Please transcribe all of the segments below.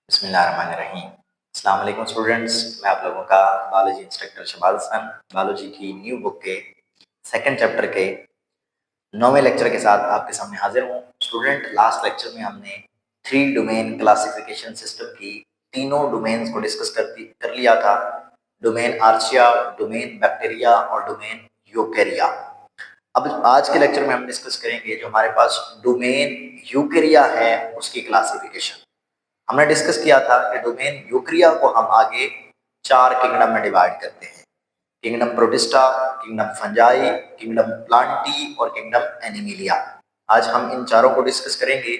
बिस्मिल्लाहिर्रहमानिर्रहीम। अस्सलाम वालेकुम स्टूडेंट्स, मैं आप लोगों का biology instructor Shahbaz Hasan biology की न्यू बुक के सेकंड चैप्टर के 9वें लेक्चर के साथ आपके सामने हाजिर हूँ। स्टूडेंट, लास्ट लेक्चर में हमने 3 डोमेन क्लासिफिकेशन सिस्टम की तीनों डोमेन्स को डिस्कस कर लिया था। डोमेन आर्चिया, डोमेन बैक्टीरिया और डोमेन यूकेरिया। अब आज के लेक्चर में हम डिस्कस करेंगे जो हमारे पास डोमेन यूकेरिया है उसकी क्लासिफिकेशन। हमने डिस्कस किया था कि डोमेन यूकेरिया को हम आगे 4 किंगडम में डिवाइड करते हैं। Kingdom protista, kingdom fungi, kingdom Plantae और किंगडम एनिमिलिया। आज हम इन चारों को डिस्कस करेंगे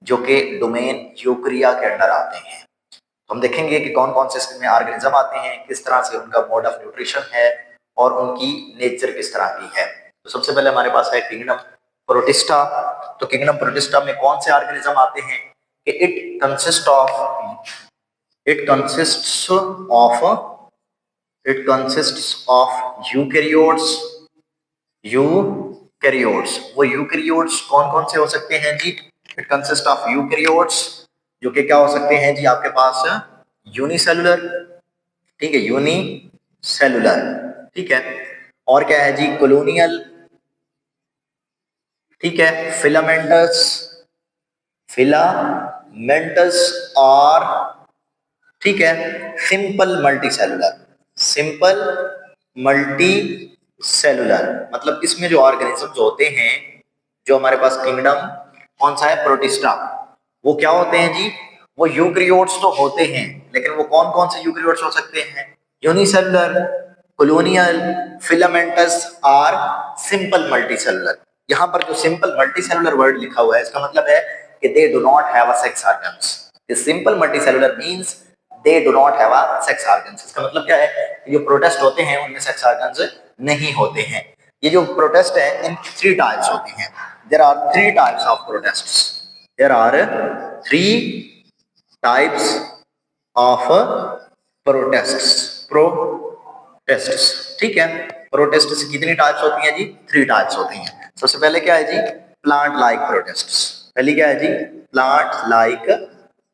जो कि डोमेन यूकेरिया के अंडर आते हैं। तो हम देखेंगे कि कौन कौन से इसमें ऑर्गेनिज्म आते हैं, किस तरह से उनका मोड ऑफ न्यूट्रिशन है और उनकी नेचर किस तरह की है। तो सबसे पहले हमारे पास है किंगडम प्रोटिस्टा। तो किंगडम प्रोटिस्टा में कौन से ऑर्गेनिज्म आते हैं कि इट कंसिस्ट ऑफ यूकैरियोट्स। वो यूकैरियोट्स कौन कौन से हो सकते हैं जी? इट कंसिस्ट ऑफ यूकैरियोट्स जो कि क्या हो सकते हैं जी आपके पास? यूनिसेलुलर, ठीक है, यूनिसेलुलर, ठीक है। और क्या है जी? कॉलोनियल, ठीक है, फिलामेंटस और ठीक है सिंपल मल्टी सेलुलर। मतलब इसमें जो ऑर्गेनिजम्स होते हैं, जो हमारे पास किंगडम कौन सा है? प्रोटिस्टा, वो क्या होते हैं जी? वो यूकैरियोट्स तो होते हैं, लेकिन वो कौन कौन से यूकैरियोट्स हो सकते हैं? यूनिसेलुलर, कॉलोनियल, फिलामेंटस और सिंपल मल्टीसेलुलर। यहाँ पर जो सिंपल मल्टीसेलुलर वर्ड लिखा हुआ है इसका मतलब है कि they do not have a sex organs. Simple multicellular means they do not have a sex organs. इसका मतलब क्या है? जो प्रोटिस्ट होते हैं उनमें सेक्स ऑर्गन्स नहीं होते हैं। ये जो प्रोटिस्ट है इनकी 3 टाइप्स होती हैं। There are 3 types of protists. There are 3 types of protists, ठीक है। प्रोटिस्ट्स की कितनी टाइप्स होती हैं जी? 3 टाइप्स होती हैं। सबसे पहले क्या है जी? Plant like प्रोटिस्ट्स। पहली क्या है जी? प्लांट लाइक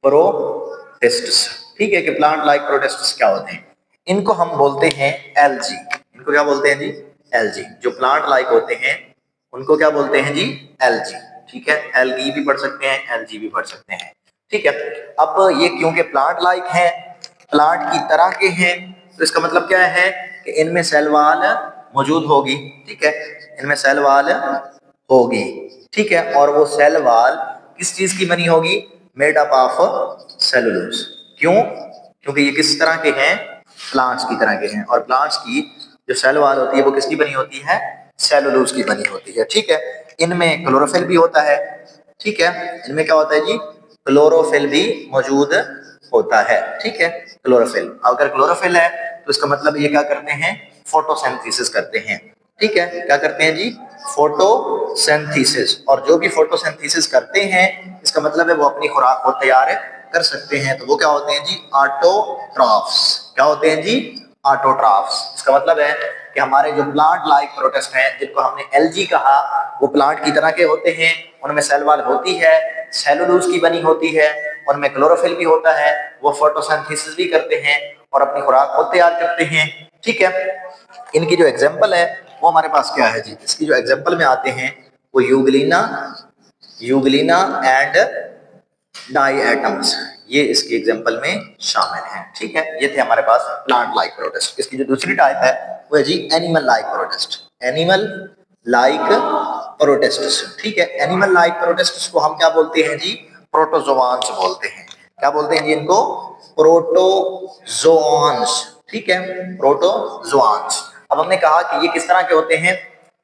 प्रोटिस्ट्स, ठीक है। कि प्लांट लाइक प्रोटिस्ट्स क्या होते हैं? इनको हम बोलते हैं एलजी। इनको क्या बोलते हैं जी? एलजी। जो प्लांट लाइक होते हैं उनको क्या बोलते हैं जी? एलजी, ठीक है। एलगी भी पढ़ सकते हैं, एलजी भी पढ़ सकते हैं, ठीक है। अब ये क्योंकि प्लांट लाइक है, प्लांट की तरह के हैं, तो इसका मतलब क्या है कि इनमें सेल वॉल मौजूद होगी, ठीक है। इनमें सेल वॉल होगी, ठीक है। और वो सेल वॉल किस चीज की बनी होगी? Made up of cellulose. क्यों? क्योंकि ये किस तरह के हैं? प्लांट्स की तरह के हैं। और प्लांट्स की जो सेल वॉल होती है वो किसकी बनी होती है? सेलुलोज की बनी होती है, ठीक है। इनमें क्लोरोफिल भी होता है, ठीक है। इनमें क्या होता है जी? क्लोरोफिल भी मौजूद होता है, ठीक है। क्लोरोफिल, अगर क्लोरोफिल है तो इसका मतलब ये क्या करते हैं? फोटोसिंथेसिस करते हैं, ठीक है। क्या करते हैं जी? फोटोसिंथेसिस। और जो भी फोटोसिंथेसिस करते हैं इसका मतलब है वो अपनी खुराक को तैयार कर सकते हैं। तो वो क्या होते हैं जी? ऑटोट्रॉफ्स। क्या होते हैं जी? ऑटोट्रॉफ्स। इसका मतलब है कि हमारे जो प्लांट लाइक प्रोटिस्ट हैं जिनको हमने एलजी कहा, वो प्लांट की तरह के होते हैं। उनमें सेल वॉल होती है, सेलुलोज की बनी होती है, उनमें क्लोरोफिल भी होता है, वो फोटोसिंथेसिस भी करते हैं और अपनी खुराक को तैयार करते हैं, ठीक है। इनकी जो एग्जांपल है वो हमारे पास क्या है जी? इसकी जो एग्जांपल में आते हैं वो यूग्लिना एंड डाई एटम्स, ये इसकी एग्जांपल में शामिल हैं, ठीक है। ये थे हमारे पास प्लांट लाइक प्रोटिस्ट। इसकी जो दूसरी टाइप है वो है जी animal like protist. Animal like protists, ठीक है। एनिमल लाइक प्रोटिस्ट्स को हम क्या बोलते हैं जी? प्रोटोजोआन्स बोलते हैं। क्या बोलते हैं जी इनको? प्रोटोजोआन्स, ठीक है, प्रोटोजोआन्स। अब हमने कहा कि ये किस तरह के होते हैं?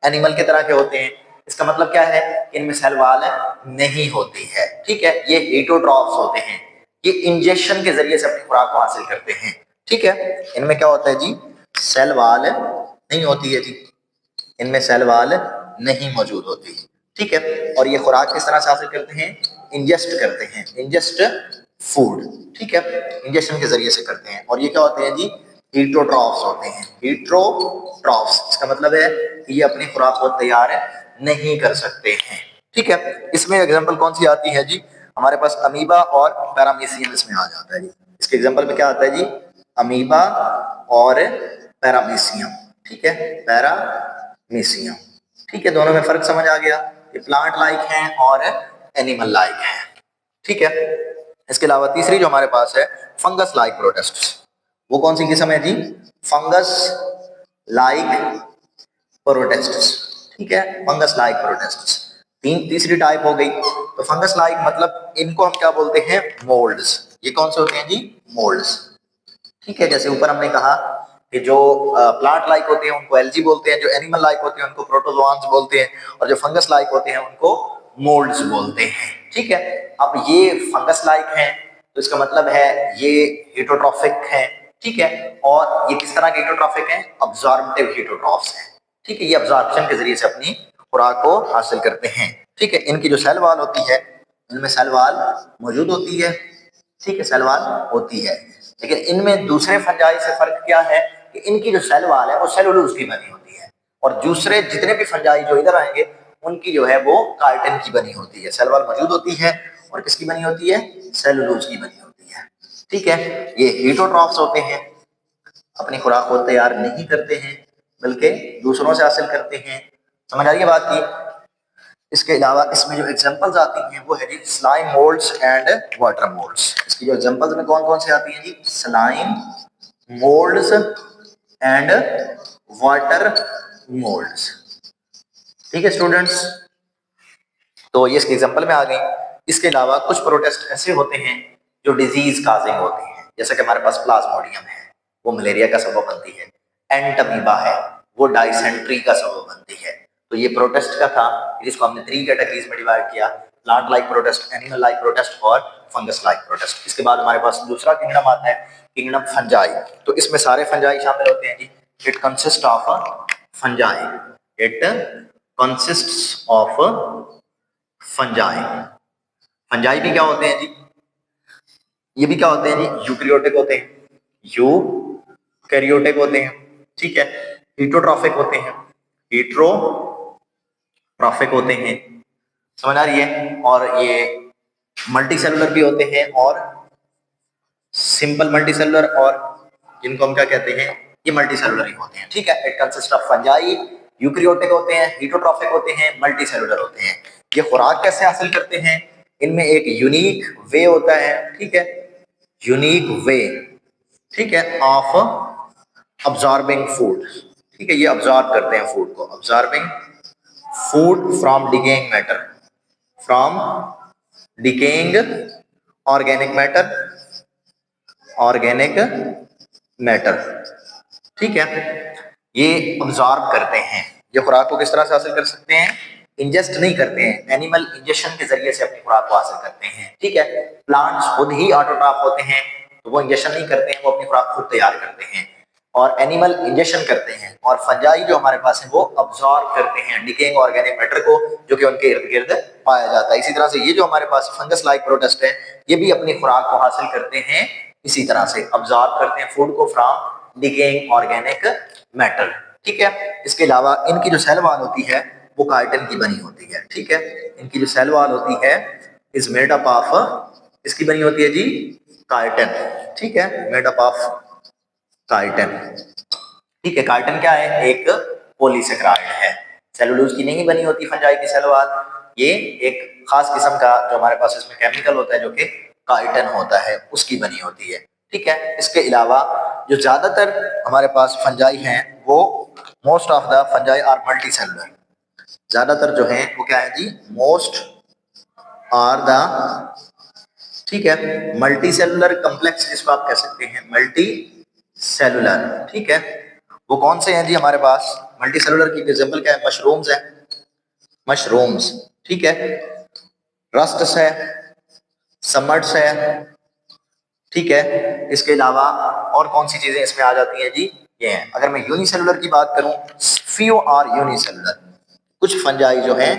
एनिमल के तरह के होते हैं। इसका मतलब क्या है? इनमें सेल वॉल नहीं होती है, ठीक है। ये हेटरोट्रॉफ्स होते हैं, ये इंजेक्शन के जरिए से अपनी खुराक को हासिल करते हैं, ठीक है। इनमें क्या होता है जी? सेल वॉल नहीं होती है जी, इनमें सेल वॉल नहीं मौजूद होती, ठीक है। और ये खुराक किस तरह से हासिल करते हैं? इंजेस्ट करते हैं, इंजेस्ट फूड, ठीक है, इंजेक्शन के जरिए से करते हैं। और ये क्या होते हैं जी? हीट्रोट्रॉफ्स होते हैं, हीट्रोट्रॉफ्स। इसका मतलब है कि ये अपनी खुराक को तैयार नहीं कर सकते हैं, ठीक है। इसमें एग्जांपल कौन सी आती है जी? हमारे पास अमीबा और पैरामीशियम इसमें आ जाता है जी। इसके एग्जांपल में क्या आता है जी, अमीबा और पैरामीशियम, ठीक है, पैरामीशियम, ठीक है। दोनों में फर्क समझ आ गया, ये प्लांट लाइक हैं और एनिमल लाइक हैं, ठीक है। इसके अलावा तीसरी जो हमारे पास है फंगस लाइक प्रोटिस्ट्स, वो कौन सी किस्म है जी, फंगस लाइक प्रोटिस्ट्स, ठीक है, फंगस लाइक प्रोटिस्ट्स। तीसरी टाइप हो गई। तो फंगस लाइक मतलब इनको हम क्या बोलते हैं, मोल्ड्स। ये कौन से होते हैं जी, मोल्ड्स, ठीक है। जैसे ऊपर हमने कहा कि जो प्लांट लाइक होते हैं उनको एल्गी बोलते हैं, जो एनिमल लाइक होते हैं उनको प्रोटोजोआन्स बोलते हैं, और जो फंगस लाइक होते हैं उनको मोल्ड्स बोलते हैं, ठीक है। अब ये फंगस लाइक हैं तो इसका मतलब है ये हेटरोट्रॉफिक हैं, ठीक है। और ये किस तरह के हेटरोट्रॉफिक हैं, अब्जॉर्प्टिव हेटरोट्रॉफ्स हैं, ठीक है। ये अब्जॉर्प्शन के जरिए से अपनी खुराक को हासिल करते हैं, ठीक है। इनकी जो सेल वॉल होती है, इनमें सेल वॉल मौजूद होती है, ठीक है, सेल वॉल होती है। लेकिन इनमें दूसरे फंजाई से फर्क क्या है कि इनकी जो सेल वॉल है वो सेलुलोज की बनी होती है, और दूसरे जितने भी फंजाई जो इधर आएंगे उनकी जो है वो काइटिन की बनी होती है। सेल वॉल मौजूद होती है और किसकी बनी होती है, सेलुलोज की बनी होती है, ठीक है। ये हेटरोट्रॉफ्स होते हैं, अपनी खुराक को तैयार नहीं करते हैं बल्कि दूसरों से हासिल करते हैं। समझ आ रही है बात की। इसके अलावा इसमें जो एग्जांपल्स आती हैं वो है जी slime moulds and water moulds. इसकी जो एग्जांपल्स में कौन कौन से आती हैं जी, slime moulds and water moulds, ठीक है स्टूडेंट्स। तो ये इसके एग्जांपल में आ गई। इसके अलावा कुछ प्रोटिस्ट ऐसे होते हैं जो डिजीज काजिंग होते हैं, जैसे कि हमारे पास प्लाज्मोडियम है, वो मलेरिया का सबब बनती है। एंटमीबा है, वो डायसेंट्री का सबब बनती है। तो ये प्रोटिस्ट का था, जिसको हमने 3 कैटेगरीज में डिवाइड किया, plant like protist, animal like protist और फंगस लाइक प्रोटिस्ट। इसके बाद हमारे पास दूसरा किंगडम आता है, किंगडम फंजाई। तो इसमें सारे फंजाई शामिल होते हैं जी। It consist of fungi, it consists of fungi. Fungi भी क्या होते हैं जी, ये भी क्या होते हैं जी, यूकैरियोटिक होते हैं, यूकैरियोटिक होते हैं, ठीक है। हीटरोट्रॉफिक होते हैं, हीटरोट्रॉफिक होते हैं, समझ आ रही है। और ये मल्टी सेलुलर भी होते हैं और सिंपल मल्टी सेलुलर, और जिनको हम क्या कहते हैं, ये मल्टी सेलुलर ही होते हैं, ठीक है। It consist of fungi, eukaryotic होते हैं, हीटरोट्रॉफिक होते हैं, मल्टी सेलुलर होते हैं। ये खुराक कैसे हासिल करते हैं, इनमें एक यूनिक वे होता है, ठीक है, यूनिक वे, ठीक है, ऑफ अब्जॉर्बिंग फूड, ठीक है। ये अब्जॉर्ब करते हैं फूड को, absorbing food from decaying matter, from decaying organic matter, organic matter, ठीक है। ये अब्जॉर्ब करते हैं। ये खुराक को किस तरह से हासिल कर सकते हैं, इंजेस्ट नहीं करते हैं, एनिमल इंजेक्शन के जरिए से अपनी खुराक को हासिल करते हैं, ठीक है। प्लांट्स खुद ही ऑटोट्रॉफ होते हैं, तो वो इंजेक्शन नहीं करते हैं, वो अपनी खुराक खुद तैयार करते हैं, और एनिमल इंजेक्शन करते हैं। और फंजाई जो हमारे पास है वो अब्जॉर्ब करते हैं डिकेइंग ऑर्गेनिक मैटर को, जो कि उनके इर्द गिर्द पाया जाता है। इसी तरह से ये जो हमारे पास फंगस लाइक प्रोटिस्ट है, ये भी अपनी खुराक को हासिल करते हैं इसी तरह से, अब्जॉर्ब करते हैं फूड को फ्रॉम डिकेइंग ऑर्गेनिक मैटर, ठीक है। इसके अलावा इनकी जो सेल वॉल होती है वो काइटिन की बनी होती है, ठीक है। इनकी जो सेल वॉल होती है इज मेड अप ऑफ, इसकी बनी होती है जी काइटिन, ठीक है, मेड अप ऑफ काइटिन, ठीक है। काइटिन क्या है, एक पॉलीसेकेराइड है, सेलुलोज की नहीं बनी होती फंजाई की सेल वॉल, ये एक खास किस्म का जो हमारे पास इसमें केमिकल होता है जो कि काइटिन होता है, उसकी बनी होती है, ठीक है। इसके अलावा जो ज्यादातर हमारे पास फंजाई हैं वो most of the fungi are multicellular, ज्यादातर जो है वो क्या है जी, मोस्ट आर द, ठीक है, मल्टी सेलुलर कम्प्लेक्स जिसको आप कह सकते हैं मल्टी सेलुलर, ठीक है। वो कौन से हैं जी हमारे पास, मल्टी सेलुलर की एग्जांपल क्या है, मशरूम्स है, मशरूम्स, ठीक है, रस्ट्स है, समट्स है, ठीक है। इसके अलावा और कौन सी चीजें इसमें आ जाती हैं जी, ये हैं। अगर मैं यूनिसेलुलर की बात करूं, फ्यू आर यूनिसेलुलर, कुछ फंजाई जो हैं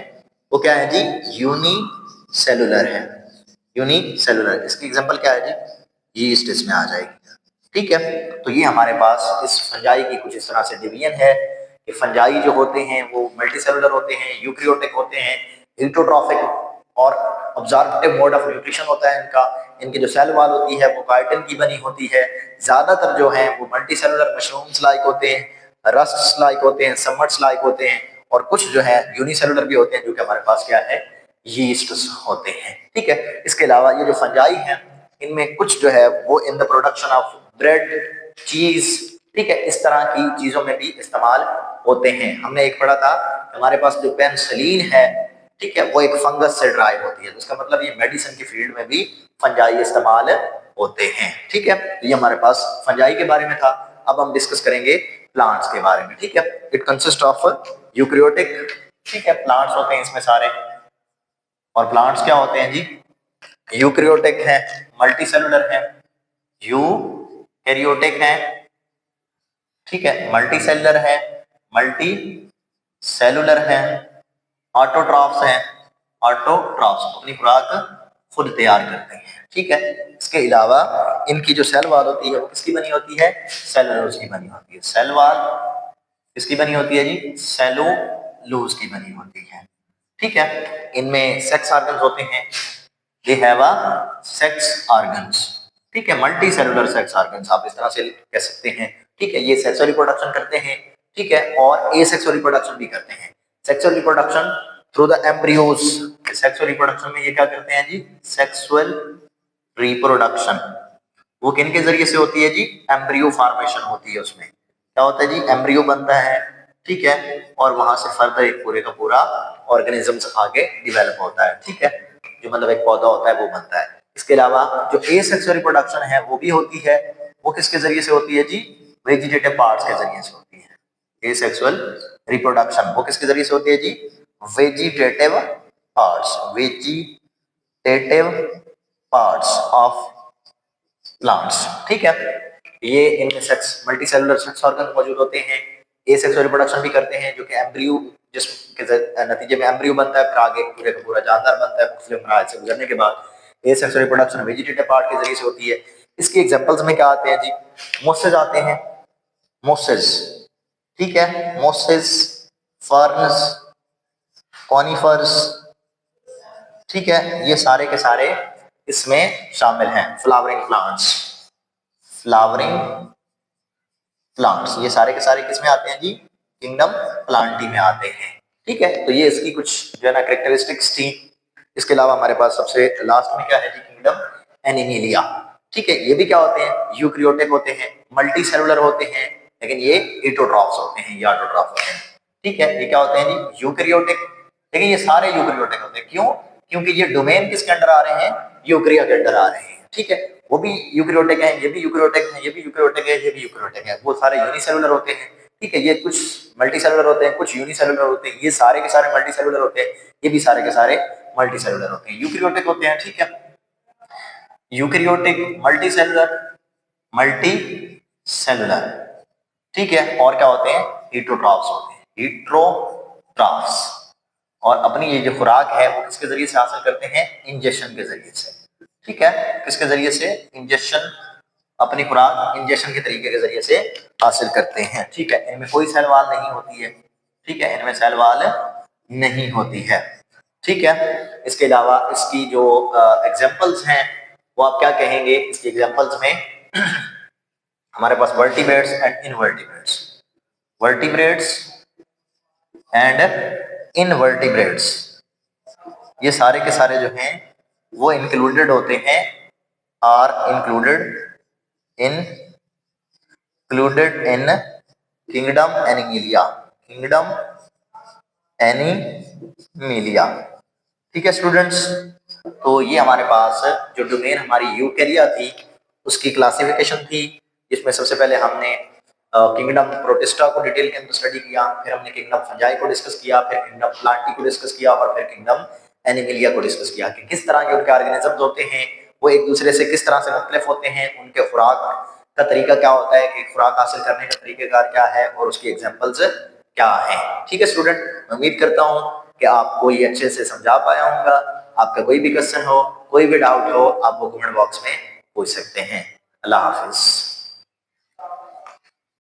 वो क्या है जी, यूनिसेलुलर है, यूनिसेलुलर। इसकी एग्जांपल क्या है जी, यीस्ट इसमें आ जाएगी, ठीक है। तो ये हमारे पास इस फंजाई की कुछ इस तरह से डिवीजन है कि फंजाई जो होते हैं वो मल्टीसेलुलर होते हैं, यूकैरियोटिक होते हैं, हेटरोट्रॉफिक और ऑब्जॉर्प्टिव मोड ऑफ न्यूट्रिशन होता है इनका। इनकी जो सेल वॉल होती है वो काइटिन की बनी होती है। ज्यादातर जो है वो मल्टी सेलुलर मशरूम्स लाइक होते हैं, रस्ट्स लाइक होते हैं, समट्स लाइक होते हैं, और कुछ जो है यूनिसेलुलर भी होते हैं जो कि हमारे पास क्या है, यीस्ट्स होते हैं। ठीक है, इसके अलावा ये जो फंजाई हैं इनमें कुछ जो है वो in the production of bread, चीज, ठीक है, इस तरह की चीजों में भी इस्तेमाल होते हैं। हमने एक पढ़ा था हमारे पास जो पेनिसिलिन है, ठीक है, वो एक फंगस से ड्राइव होती है, तो इसका मतलब ये मेडिसिन की फील्ड में भी फंजाई इस्तेमाल होते हैं। ठीक है, तो ये हमारे पास फंजाई के बारे में था। अब हम डिस्कस करेंगे प्लांट्स के बारे में। ठीक है, इट कंसिस्ट ऑफ यूकैरियोटिक, ठीक है, प्लांट्स होते हैं इसमें सारे। और प्लांट्स क्या होते हैं जी, यूकैरियोटिक है, मल्टी सेलुलर है, यूकैरियोटिक है, ठीक है, मल्टी सेलुलर है, मल्टी सेलुलर है, ऑटोट्रॉफ्स हैं, ऑटोट्रॉफ्स अपनी खुराक खुद तैयार करते हैं। ठीक है, इसके अलावा इनकी जो सेल वॉल होती है वो किसकी बनी होती है, सेलुलोज की बनी होती है। सेल वॉल किसकी बनी होती है जी, सेलुलोज की बनी होती है। ठीक है, इनमें सेक्स ऑर्गन्स होते हैं, they have a sex organs, ठीक है, मल्टी सेलुलर सेक्स ऑर्गन्स आप इस तरह से कह सकते हैं। ठीक है, ये सेक्सुअल रिप्रोडक्शन करते हैं, ठीक है, और एसेक्सुअल रिप्रोडक्शन भी करते हैं। Sexual reproduction through the embryos, sexual reproduction में ये क्या करते हैं जी, सेक्सुअल रिप्रोडक्शन वो किन के जरिए से होती है जी, एम्ब्रियो फॉर्मेशन होती है। उसमें क्या होता है जी, एम्ब्रियो बनता है, ठीक है, और वहां से फर्दर एक पूरे का पूरा ऑर्गेनिज्म आगे डेवलप होता है। ठीक है, जो मतलब एक पौधा होता है वो बनता है। इसके अलावा जो एसेक्सुअल रिप्रोडक्शन है वो भी होती है, वो किसके जरिए से होती है जी, वेजिटेटिव पार्ट्स के जरिए से होती है। एसेक्सुअल रिप्रोडक्शन वो किसके जरिए से होती है जी, vegetative parts, vegetative parts of plants. ठीक है, ये इनमें sex multicellular sex organ मौजूद होते हैं। एसेक्सुअल रिप्रोडक्शन भी करते हैं, जो कि एम्ब्रियो जिसके नतीजे में एम्ब्रियो बनता है, फिर आगे पूरे का पूरा जानदार बनता है मुख्तलिफ मराहल से गुजरने के बाद। एसेक्सुअल रिप्रोडक्शन वेजिटेटिव पार्ट के जरिए से होती है। इसके एग्जांपल्स में क्या आते हैं जी, मोसेस आते हैं, मोसेस, ठीक है, मोसेस, फर्न्स, कॉनिफर्स, ठीक है, ये सारे के सारे इसमें शामिल हैं। फ्लावरिंग प्लांट्स, फ्लावरिंग प्लांट्स ये सारे के सारे किसमें आते हैं जी, किंगडम प्लांटी में आते हैं। ठीक है, तो ये इसकी कुछ जो है ना कैरेक्टरिस्टिक्स थी। इसके अलावा हमारे पास सबसे लास्ट में क्या है जी, किंगडम एनिमिलिया। ठीक है, ये भी क्या होते हैं, यूकैरियोटिक होते हैं, मल्टी सेलुलर होते हैं, लेकिन ये ऑटोट्रॉफ्स होते हैं, ये ऑटोट्रॉफ होते हैं। ठीक है, ये क्या होते हैं जी, यूकैरियोटिक, लेकिन ये सारे यूकैरियोटिक होते हैं। क्यों, क्योंकि ये डोमेन किसके अंडर आ रहे हैं, यूकैरिया के अंडर आ रहे हैं। ठीक है, वो भी यूकैरियोटिक है, ये भी यूकैरियोटिक है, ये भी यूकैरियोटिक है, ये भी यूकैरियोटिक है, वो सारे यूनिसेलुलर होते हैं। ठीक है, ये कुछ मल्टी सेलुलर होते हैं, कुछ यूनिसेलुलर होते हैं, ये सारे के सारे मल्टी सेलुलर होते हैं, ये भी सारे के सारे मल्टी सेलुलर होते हैं, यूकैरियोटिक होते हैं। ठीक है, eukaryotic, multi cellular, multi cellular, ठीक है, और क्या होते हैं, हीटरोट्रॉफ्स होते हैं, हीटरोट्रॉफ्स। और अपनी ये जो खुराक है वो किसके जरिए से हासिल करते हैं, इंजेक्शन के जरिए से। ठीक है, किसके जरिए से, इंजेक्शन, अपनी खुराक इंजेक्शन के तरीके के जरिए से हासिल करते हैं। ठीक है, इनमें कोई सेल वाल नहीं होती है। ठीक है, इनमें सेल वाल नहीं होती है। ठीक है, इसके अलावा इसकी जो एग्जांपल्स हैं वो आप क्या कहेंगे, इसकी एग्जांपल्स में हमारे पास vertebrates and invertebrates, vertebrates and invertebrates, ये सारे के सारे जो हैं वो इंक्लूडेड होते हैं, are included in kingdom animalia, kingdom animalia. ठीक है स्टूडेंट्स, तो ये हमारे पास जो डोमेन हमारी यूकैरिया थी उसकी क्लासिफिकेशन थी, जिसमें सबसे पहले हमने किंगडम प्रोटिस्टा को डिटेल के अंदर स्टडी किया, फिर हमने किंगडम फंजाई को डिस्कस किया, फिर किंगडम प्लांटी को डिस्कस किया, और फिर किंगडम एनिमिलिया को डिस्कस किया कि किस तरह के उनके ऑर्गेनिजम्स होते हैं, वो एक दूसरे से किस तरह से मुख्तलिफ होते हैं, उनके खुराक का तरीका क्या होता है, कि खुराक हासिल करने का तरीकेकार क्या है, और उसकी एग्जांपल्स क्या है। ठीक है स्टूडेंट, मैं उम्मीद करता हूँ कि आपको ये अच्छे से समझा पाया होगा। आपका कोई भी क्वेश्चन हो, कोई भी डाउट हो, आप वो कमेंट बॉक्स में पूछ सकते हैं। अल्लाह हाफिज।